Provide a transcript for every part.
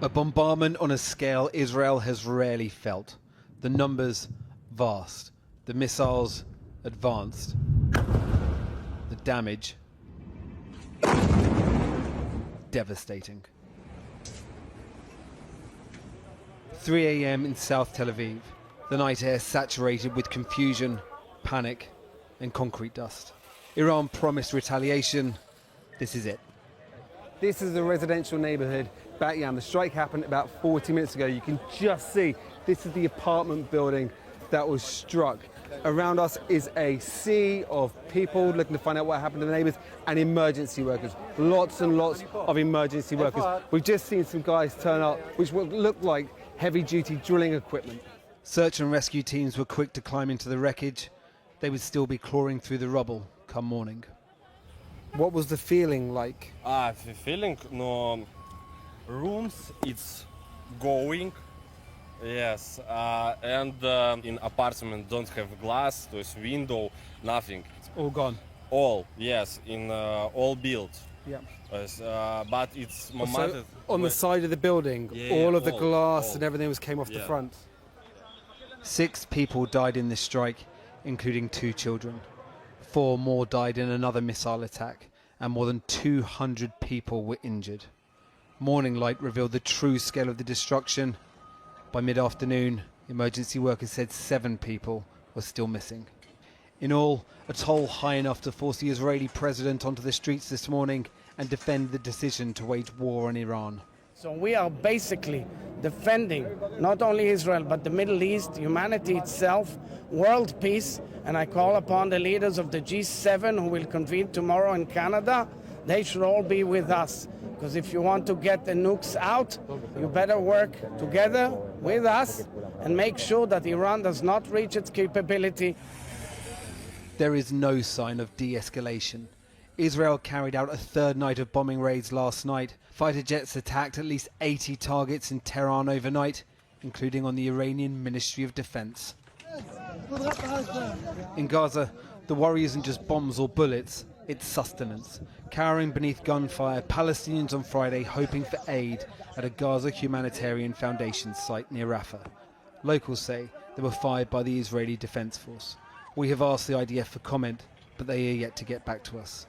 A bombardment on a scale Israel has rarely felt. The numbers vast, the missiles advanced, the damage devastating. 3 a.m. in South Tel Aviv, the night air saturated with confusion, panic and concrete dust. Iran promised retaliation. This is it. This is a residential neighborhood, Bat Yam. The strike happened about 40 minutes ago. You can just see this is the apartment building that was struck. Around us is a sea of people looking to find out what happened to the neighbors and emergency workers. Lots and lots of emergency workers. We've just seen some guys turn up, which would look like heavy-duty drilling equipment. Search and rescue teams were quick to climb into the wreckage. They would still be clawing through the rubble come morning. What was the feeling like? The feeling, no, rooms, it's going, yes, and in apartment don't have glass, there's window, nothing. It's all gone. All, yes, in all built. Yeah. But it's So on the side of the building, all of the glass and everything came off the front. 6 people died in this strike, including 2 children. 4 more died in another missile attack, and more than 200 people were injured. Morning light revealed the true scale of the destruction. By mid-afternoon, emergency workers said 7 people were still missing. In all, a toll high enough to force the Israeli president onto the streets this morning and defend the decision to wage war on Iran. So we are basically defending not only Israel, but the Middle East, humanity itself, world peace. And I call upon the leaders of the G7 who will convene tomorrow in Canada. They should all be with us. Because if you want to get the nukes out, you better work together with us and make sure that Iran does not reach its capability. There is no sign of de-escalation. Israel carried out a 3rd night of bombing raids last night. Fighter jets attacked at least 80 targets in Tehran overnight, including on the Iranian Ministry of Defense. In Gaza, the worry isn't just bombs or bullets, it's sustenance. Cowering beneath gunfire, Palestinians on Friday hoping for aid at a Gaza Humanitarian Foundation site near Rafah. Locals say they were fired by the Israeli Defense Force. We have asked the IDF for comment, but they are yet to get back to us.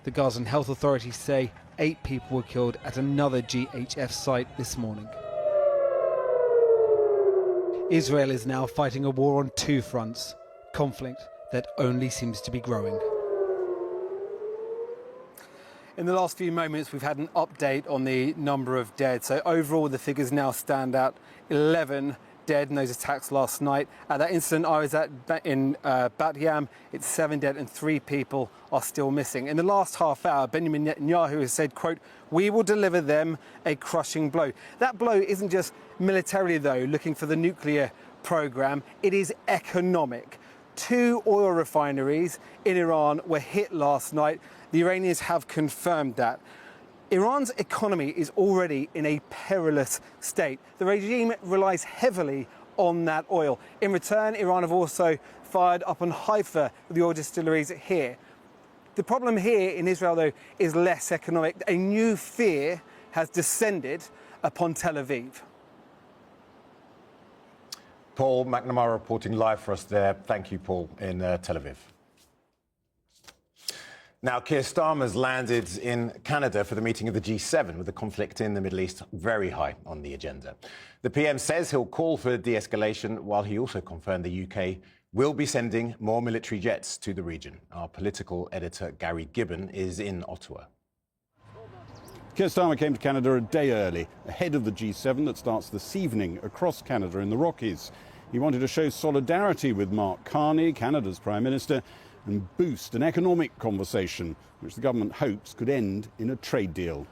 The Gazan health authorities say 8 people were killed at another GHF site this morning. Israel is now fighting a war on 2 fronts, conflict that only seems to be growing. In the last few moments, we've had an update on the number of dead. So overall, the figures now stand at 11 dead in those attacks last night. At that incident I was at in Bat Yam, it's 7 dead and 3 people are still missing. In the last half hour, Benjamin Netanyahu has said, quote, "We will deliver them a crushing blow." That blow isn't just militarily, though, looking for the nuclear program. It is economic. 2 oil refineries in Iran were hit last night. The Iranians have confirmed that. Iran's economy is already in a perilous state. The regime relies heavily on that oil. In return, Iran have also fired up on Haifa, the oil distilleries here. The problem here in Israel, though, is less economic. A new fear has descended upon Tel Aviv. Paul McNamara reporting live for us there. Thank you, Paul, in Tel Aviv. Now, Keir Starmer's landed in Canada for the meeting of the G7, with the conflict in the Middle East very high on the agenda. The PM says he'll call for de-escalation, while he also confirmed the UK will be sending more military jets to the region. Our political editor, Gary Gibbon, is in Ottawa. Keir Starmer came to Canada a day early, ahead of the G7 that starts this evening across Canada in the Rockies. He wanted to show solidarity with Mark Carney, Canada's Prime Minister, and boost an economic conversation, which the government hopes could end in a trade deal.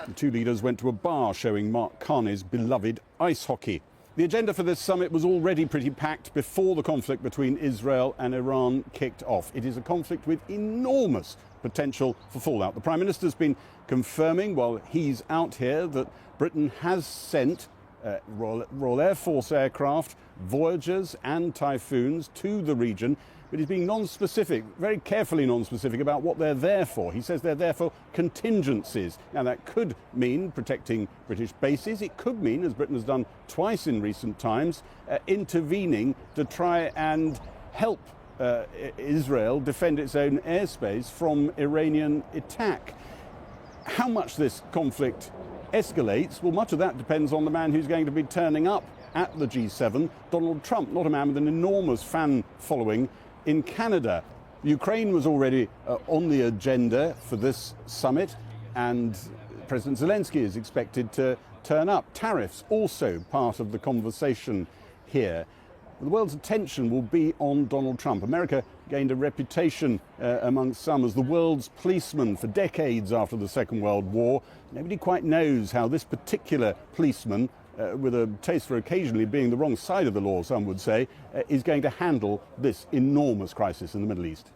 The 2 leaders went to a bar showing Mark Carney's beloved ice hockey. The agenda for this summit was already pretty packed before the conflict between Israel and Iran kicked off. It is a conflict with enormous potential for fallout. The Prime Minister's been confirming while he's out here that Britain has sent Royal Air Force aircraft, Voyagers and Typhoons to the region, but he's being non-specific, very carefully non-specific about what they're there for. He says they're there for contingencies. Now that could mean protecting British bases. It could mean, as Britain has done twice in recent times, intervening to try and help Israel defend its own airspace from Iranian attack. How much this conflict escalates, well, much of that depends on the man who's going to be turning up at the G7, Donald Trump, not a man with an enormous fan following in Canada. Ukraine was already on the agenda for this summit, and President Zelensky is expected to turn up. Tariffs also part of the conversation here. The world's attention will be on Donald Trump. America gained a reputation amongst some as the world's policeman for decades after the Second World War. Nobody quite knows how this particular policeman, with a taste for occasionally being the wrong side of the law, some would say, is going to handle this enormous crisis in the Middle East.